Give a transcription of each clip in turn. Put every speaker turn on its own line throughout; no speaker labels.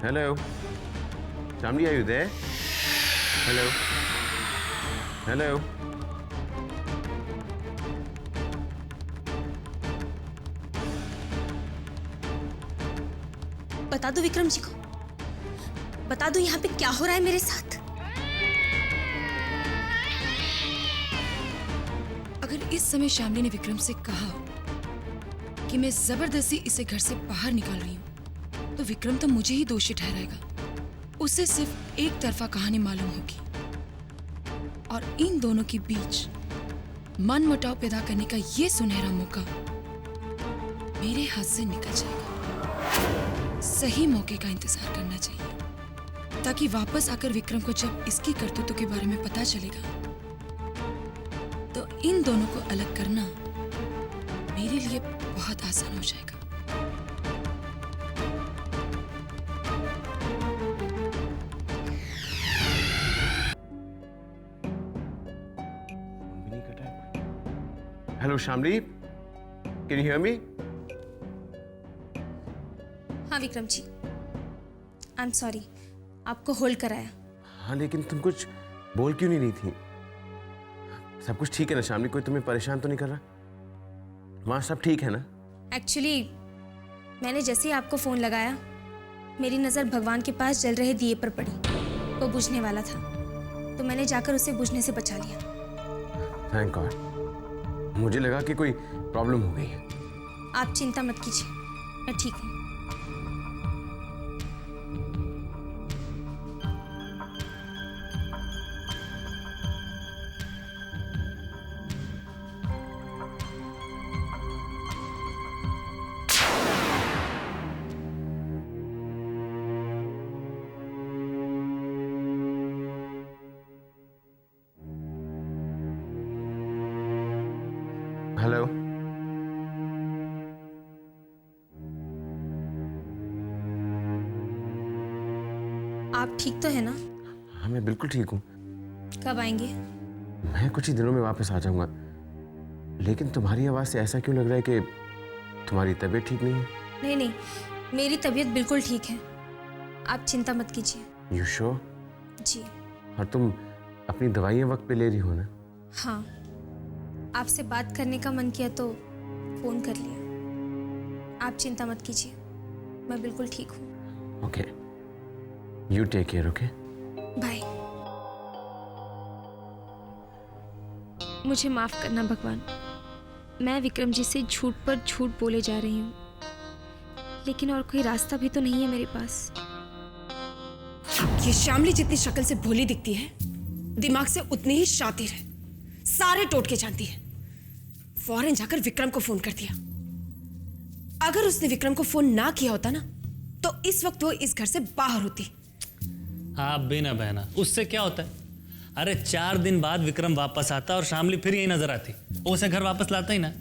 Hello. Shamli, are you there? Hello. Hello.
बता दो विक्रम जी को, बता दो यहाँ पे क्या हो रहा है मेरे साथ।
अगर इस समय शामली ने विक्रम से कहा कि मैं जबरदस्ती इसे घर से बाहर निकाल रही हूँ, तो विक्रम तो मुझे ही दोषी ठहराएगा। उसे सिर्फ एक तरफा कहानी मालूम होगी और इन दोनों के बीच मनमुटाव पैदा करने का ये सुनहरा मौका मेरे हाथ से निकल जाएगा। सही मौके का इंतजार करना चाहिए ताकि वापस आकर विक्रम को जब इसकी करतूतों के बारे में पता चलेगा तो इन दोनों को अलग करना मेरे लिए बहुत आसान हो जाएगा।
Hello, Shamli. Can you hear me?
हाँ Vikram ji, I am sorry, आपको होल्ड कराया।
हाँ, लेकिन तुम कुछ बोल क्यों नहीं रही थी? सब कुछ ठीक है ना शामली? कोई तुम्हें परेशान तो नहीं कर रहा? वहाँ सब ठीक है ना?
एक्चुअली मैंने जैसे ही आपको फोन लगाया मेरी नज़र भगवान के पास जल रहे दिए पर पड़ी। वो बुझने वाला था तो मैंने जाकर उसे बुझने से बचा लिया।
Thank God. मुझे लगा कि कोई प्रॉब्लम हो गई है।
आप चिंता मत कीजिए, मैं ठीक हूँ।
हेलो।
आप ठीक तो है ना?
हाँ, मैं बिल्कुल ठीक हूँ।
कब आएंगे?
मैं कुछ ही दिनों में वापस आ जाऊंगा। लेकिन तुम्हारी आवाज़ से ऐसा क्यों लग रहा है कि तुम्हारी तबीयत ठीक नहीं है?
नहीं नहीं, मेरी तबीयत बिल्कुल ठीक है, आप चिंता मत कीजिए।
You sure?
जी
और तुम अपनी दवाइयाँ वक्त पे ले रही हो ना?
हाँ, आपसे बात करने का मन किया तो फोन कर लिया। आप चिंता मत कीजिए, मैं बिल्कुल ठीक हूँ।
Okay, you take care. Okay,
bye. मुझे माफ करना भगवान, मैं विक्रम जी से झूठ पर झूठ बोले जा रही हूँ, लेकिन और कोई रास्ता भी तो नहीं है मेरे पास।
ये शामली जितनी शक्ल से भोली दिखती है, दिमाग से उतनी ही शातिर है। सारे टोटके जानती है। फौरन जाकर विक्रम को फोन कर दिया। अगर उसने विक्रम को फोन ना किया होता ना तो इस वक्त वो इस घर से बाहर होती।
आप भी ना बहना, उससे क्या होता है? अरे 4 दिन बाद विक्रम वापस आता और शामली फिर यही नजर आती, वो उसे घर वापस लाता ही ना।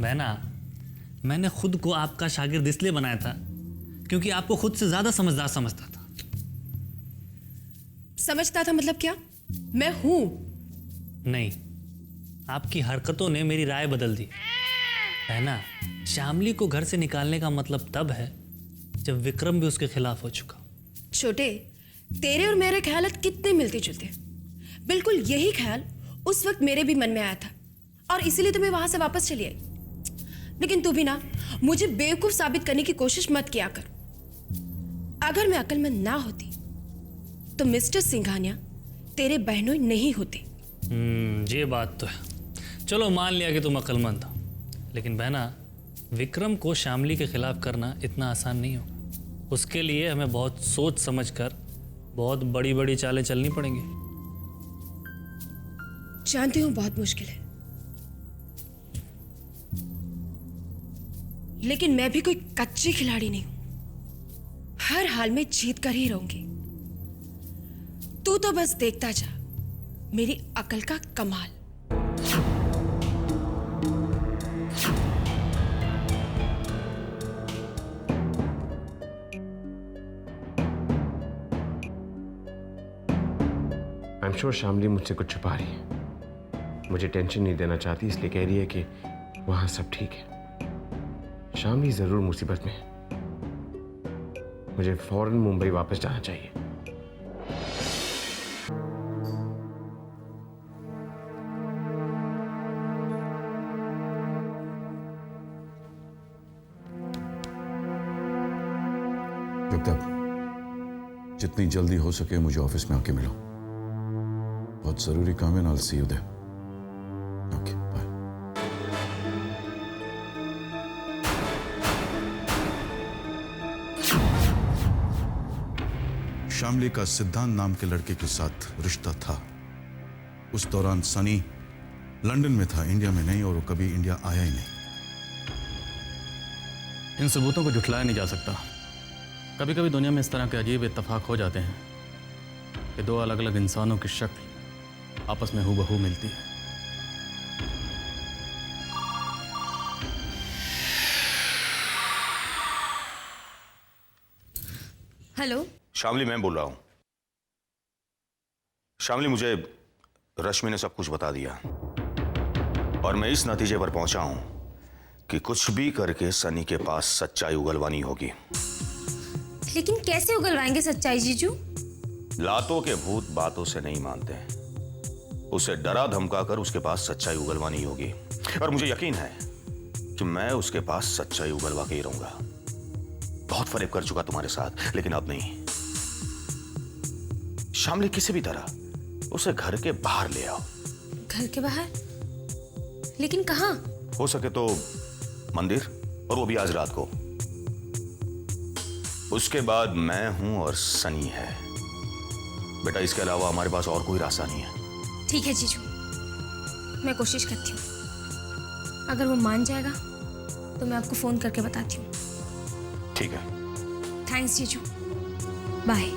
बहना, मैंने खुद को आपका शागिर्द इसलिए बनाया था क्योंकि आपको खुद से ज्यादा समझदार समझता था।
समझता था मतलब क्या? मैं हूं।
नहीं, आपकी हरकतों ने मेरी राय बदल दी। बहना, शामली को घर से निकालने का मतलब तब है जब विक्रम भी उसके खिलाफ हो चुका।
छोटे, तेरे और मेरे ख्याल कितने मिलते जुलते। बिल्कुल यही ख्याल उस वक्त मेरे भी मन में आया था और इसीलिए तो मैं वहां से वापस चली आई। लेकिन तू भी ना मुझे बेवकूफ साबित करने की कोशिश मत किया कर। अगर मैं अक्लमंद ना होती तो मिस्टर सिंघानिया तेरे बहनोई नहीं होते।
ये बात तो है। चलो मान लिया कि तुम अक्लमंद हो, लेकिन बहना, विक्रम को शामली के खिलाफ करना इतना आसान नहीं होगा। उसके लिए हमें बहुत सोच समझकर बहुत बड़ी बड़ी चालें चलनी पड़ेंगी।
जानती हूं बहुत मुश्किल है, लेकिन मैं भी कोई कच्ची खिलाड़ी नहीं हूं। हर हाल में जीत कर ही रहूंगी। तू तो बस देखता जा मेरी अकल का कमाल।
आई एम श्योर शामली मुझसे कुछ छुपा रही है। मुझे टेंशन नहीं देना चाहती, इसलिए कह रही है कि वहां सब ठीक है। शामली जरूर मुसीबत में है। मुझे फौरन मुंबई वापस जाना चाहिए।
जब तक जितनी जल्दी हो सके मुझे ऑफिस में आके मिलो। बहुत जरूरी काम है। I'll see you there. Okay, bye. Shamli का सिद्धांत नाम के लड़के के साथ रिश्ता था। उस दौरान सनी लंदन में था, इंडिया में नहीं, और वो कभी इंडिया आया ही नहीं।
इन सबूतों को झुठलाया नहीं जा सकता। कभी कभी दुनिया में इस तरह के अजीब इत्तेफाक हो जाते हैं कि दो अलग अलग इंसानों की शक्ल आपस में हूबहू मिलती है।
हेलो।
शामली, मैं बोल रहा हूं। शामली, मुझे रश्मि ने सब कुछ बता दिया और मैं इस नतीजे पर पहुंचा हूं कि कुछ भी करके सनी के पास सच्चाई उगलवानी होगी।
लेकिन कैसे उगलवाएंगे सच्चाई जीजू?
लातों के भूत बातों से नहीं मानते। उसे डरा धमका कर उसके पास सच्चाई उगलवानी होगी और मुझे यकीन है कि मैं उसके पास सच्चाई उगलवा के ही रहूंगा। बहुत फरेब कर चुका तुम्हारे साथ, लेकिन अब नहीं। शामली, किसी भी तरह उसे घर के बाहर ले आओ।
घर के बाहर? लेकिन कहाँ?
हो सके तो मंदिर, और वो भी आज रात को। उसके बाद मैं हूं और सनी है। बेटा, इसके अलावा हमारे पास और कोई रास्ता नहीं है।
ठीक है जीजू, मैं कोशिश करती हूँ। अगर वो मान जाएगा तो मैं आपको फोन करके बताती हूँ।
ठीक है।
थैंक्स जीजू, बाय।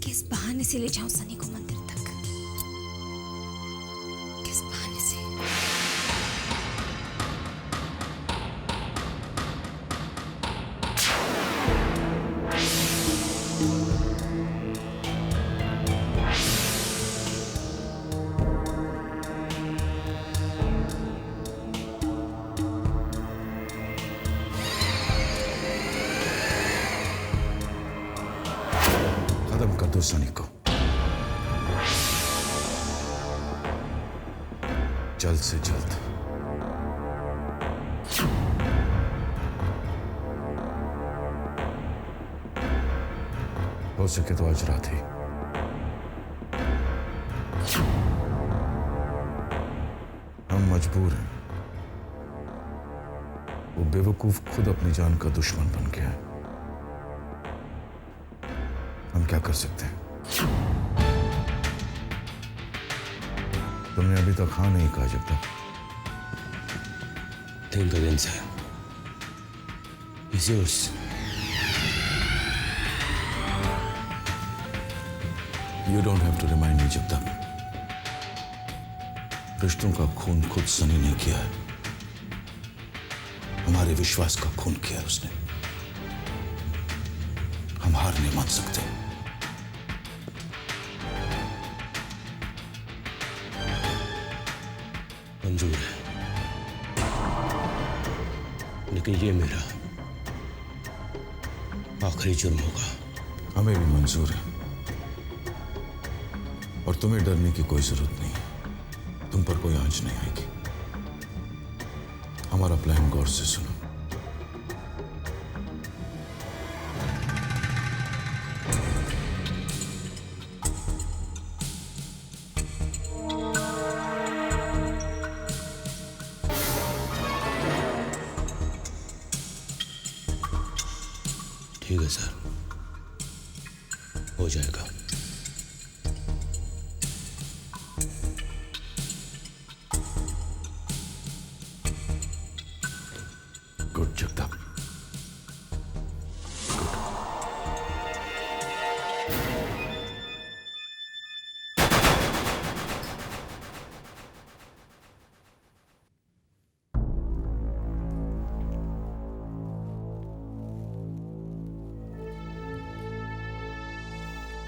किस बहाने से ले जाऊं सनी को मंदिर तक? किस बहाने से?
खत्म कर दो सनी को, जल्द से जल्द। हो सके तो आज रात ही। हम मजबूर हैं। वो बेवकूफ खुद अपनी जान का दुश्मन बन गया है। हम क्या कर सकते हैं? तुमने अभी तक हाँ नहीं कहा जब तक।
Think again, sir. It's yours.
You don't have to remind me जब तक। रिश्तों का खून खुद सनी ने किया है। हमारे विश्वास का खून किया है उसने। हम हार नहीं मान सकते।
मंजूर है, लेकिन ये मेरा आखिरी जुर्म होगा।
हमें भी मंजूर है और तुम्हें डरने की कोई जरूरत नहीं। तुम पर कोई आंच नहीं आएगी। हमारा प्लान गौर से सुनो।
ठीक है सर, हो जाएगा।
गुड जगताप।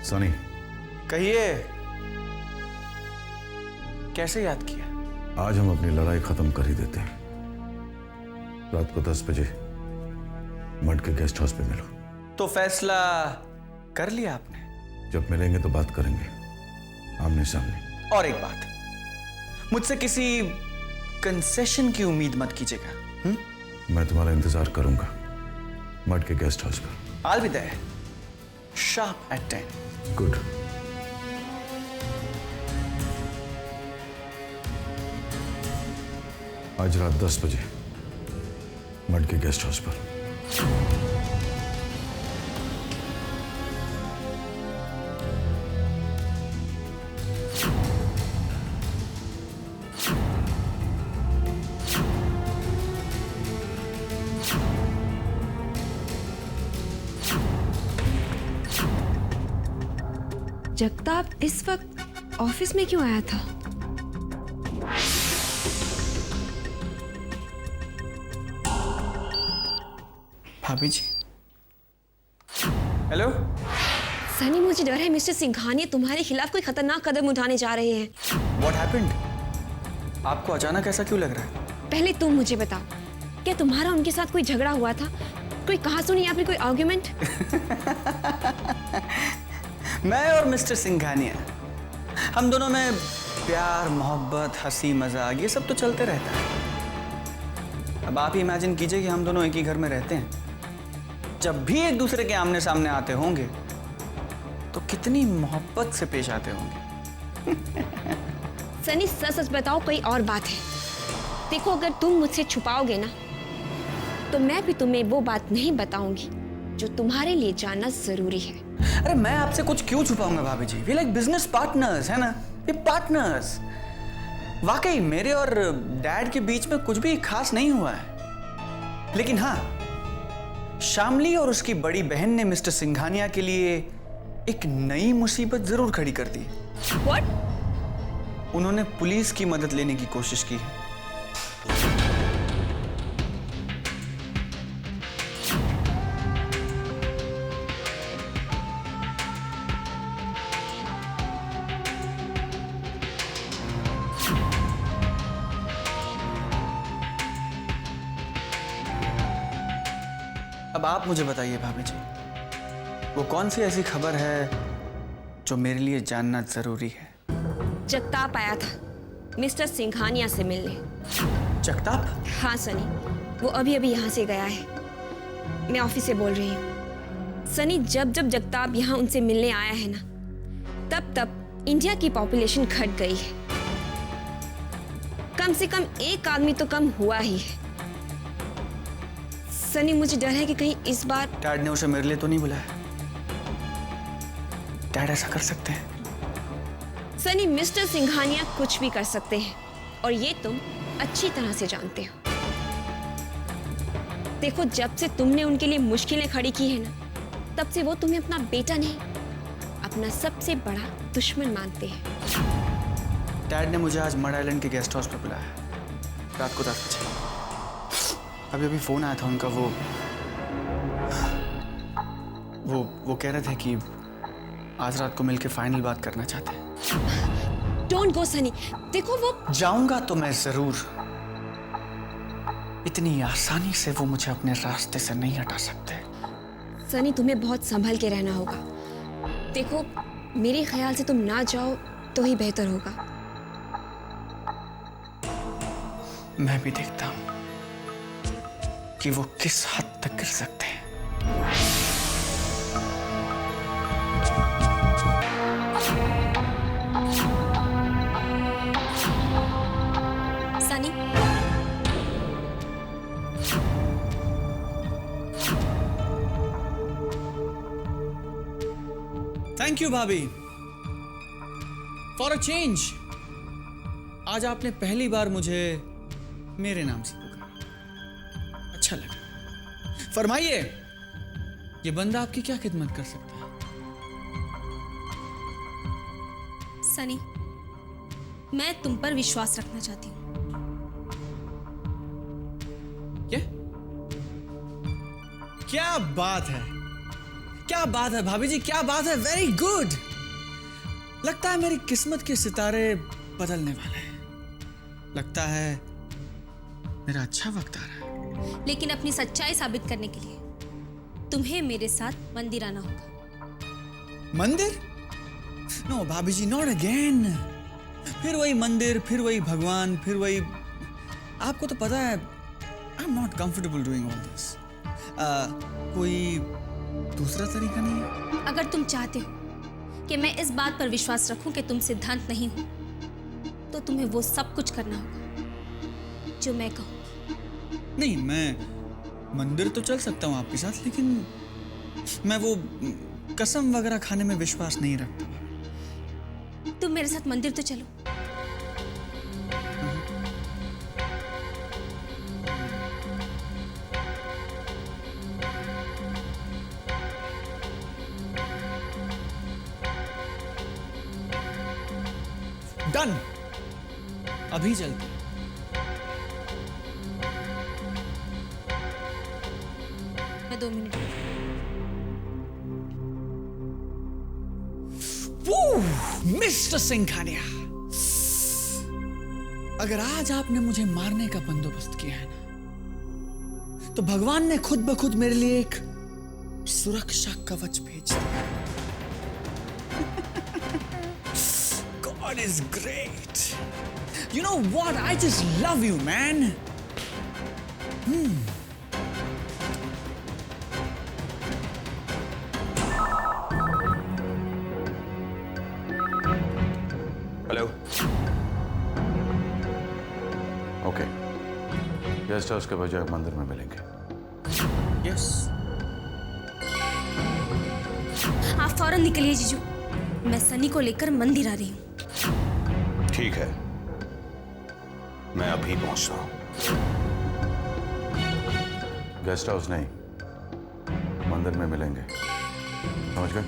सनी,
कहिए, कैसे याद किया?
आज हम अपनी लड़ाई खत्म कर ही देते हैं। रात को 10 बजे मड के गेस्ट हाउस पे मिलो।
तो फैसला कर लिया आपने?
जब मिलेंगे तो बात करेंगे आमने सामने।
और एक बात, मुझसे किसी कंसेशन की उम्मीद मत कीजिएगा।
मैं तुम्हारा इंतजार करूंगा मड के गेस्ट हाउस पर।
I'll be there sharp at 10.
Good. आज रात 10 बजे मड के गेस्ट हाउस पर।
जगताप इस वक्त ऑफिस में क्यों आया था?
भाभी जी, हेलो।
सनी, मुझे डर है मिस्टर सिंघानिया तुम्हारे खिलाफ कोई खतरनाक कदम उठाने जा रहे हैं।
What happened? आपको अचानक ऐसा क्यों लग रहा है?
पहले तुम मुझे बताओ, क्या तुम्हारा उनके साथ कोई झगड़ा हुआ था? कोई कहासुनी या फिर कोई आर्ग्यूमेंट?
मैं और मिस्टर सिंघानिया, हम दोनों में प्यार, मोहब्बत, हंसी मजाक ये सब तो चलते रहता है। अब आप ही इमेजिन कीजिए कि हम दोनों एक ही घर में रहते हैं। जब भी एक दूसरे के आमने सामने आते होंगे तो कितनी मोहब्बत से पेश आते होंगे।
सनी, सच सच बताओ, कोई और बात है? देखो, अगर तुम मुझसे छुपाओगे ना तो मैं भी तुम्हें वो बात नहीं बताऊंगी जो तुम्हारे लिए जानना जरूरी है।
अरे मैं आपसे कुछ क्यों छुपाऊंगा भाभी जी? वी लाइक बिजनेस पार्टनर्स, है ना? ये पार्टनर्स। वाकई मेरे और डैड के बीच में कुछ भी खास नहीं हुआ है, लेकिन हाँ, शामली और उसकी बड़ी बहन ने मिस्टर सिंघानिया के लिए एक नई मुसीबत जरूर खड़ी कर दी।
What?
उन्होंने पुलिस की मदद लेने की कोशिश की है। अब आप मुझे बताइए भाभी जी, वो कौन सी ऐसी खबर है जो मेरे लिए जानना जरूरी है?
जगताप आया था मिस्टर सिंघानिया से मिलने।
जगताप?
हाँ सनी, वो अभी अभी यहाँ से गया है। मैं ऑफिस से बोल रही हूँ। सनी, जब जब जगताप यहाँ उनसे मिलने आया है ना, तब तब इंडिया की पॉपुलेशन घट गई है। कम से कम एक आदमी तो कम हुआ ही है। सनी, मुझे डर है कि कहीं इस बार
डैड ने उसे मेरे लिए तो नहीं बुलाया। डैड ऐसा कर सकते हैं?
सनी, मिस्टर सिंघानिया कुछ भी कर सकते हैं और ये तुम अच्छी तरह से जानते हो। देखो, जब से तुमने उनके लिए मुश्किलें खड़ी की है ना, तब से वो तुम्हें अपना बेटा नहीं, अपना सबसे बड़ा दुश्मन मानते हैं।
डैड ने मुझे आज मड आइलैंड के गेस्ट हाउस पे बुलाया, रात को 10 बजे। अभी अभी फोन आया था उनका। वो कह रहे थे कि आज रात को मिलके फाइनल बात करना चाहते हैं।
Don't go Sunny. देखो, वो
जाऊंगा तो मैं जरूर। इतनी आसानी से वो मुझे अपने रास्ते से नहीं हटा सकते।
सनी, तुम्हें बहुत संभल के रहना होगा। देखो, मेरे ख्याल से तुम ना जाओ तो ही बेहतर होगा।
मैं भी देखता हूं कि वो किस हद तक गिर सकते हैं।
सनी,
थैंक यू भाभी फॉर अ चेंज। आज आपने पहली बार मुझे मेरे नाम से पुकारा, अच्छा लगा। फरमाइए, ये बंदा आपकी क्या खिदमत कर सकता है?
सनी, मैं तुम पर विश्वास रखना चाहती हूँ।
क्या बात है, क्या बात है भाभी जी, क्या बात है। Very good. लगता है मेरी किस्मत के सितारे बदलने वाले हैं। लगता है मेरा अच्छा वक्त आ रहा है।
लेकिन अपनी सच्चाई साबित करने के लिए तुम्हें मेरे साथ मंदिर आना होगा।
मंदिर? नो भाभी जी, नॉट अगेन। फिर वही मंदिर, फिर वही भगवान, फिर वही। आपको तो पता है I am not comfortable doing all this. कोई दूसरा तरीका नहीं है?
अगर तुम चाहते हो कि मैं इस बात पर विश्वास रखूं कि तुम सिद्धांत नहीं हो, तो तुम्हें वो सब कुछ करना होगा जो मैं कहूं।
नहीं, मैं मंदिर तो चल सकता हूं आपके साथ, लेकिन मैं वो कसम वगैरह खाने में विश्वास नहीं रखता।
तुम मेरे साथ मंदिर तो चलो।
डन, अभी चलते।
मैं 2 मिनट।
मिस्टर सिंघानिया, अगर आज आपने मुझे मारने का बंदोबस्त किया है ना, तो भगवान ने खुद ब खुद मेरे लिए एक सुरक्षा कवच भेज दिया। God is great. You know what? I just love you, man.
Hello.
Okay, guest house के बजाय मंदिर में मिलेंगे।
Yes.
आप फौरन निकलिए जीजू, मैं सनी को लेकर मंदिर आ रही हूँ।
ठीक है, मैं अभी पहुंचता हूं।
गेस्ट हाउस नहीं, मंदिर में मिलेंगे, समझ गए?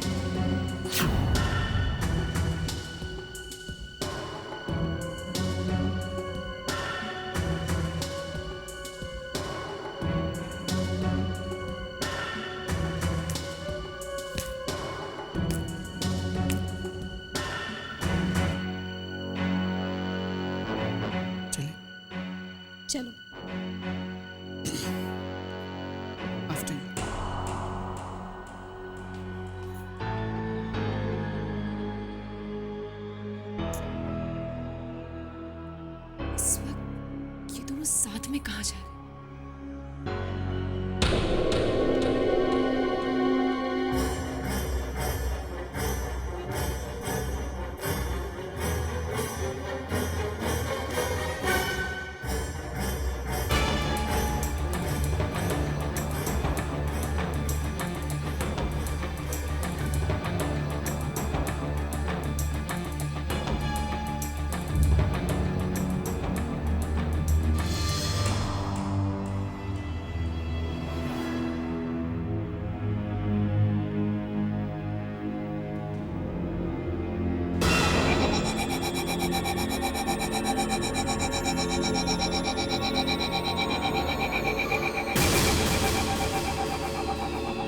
चलो।
After you.
इस वक्त ये दोनों साथ में कहाँ जा रहे हैं?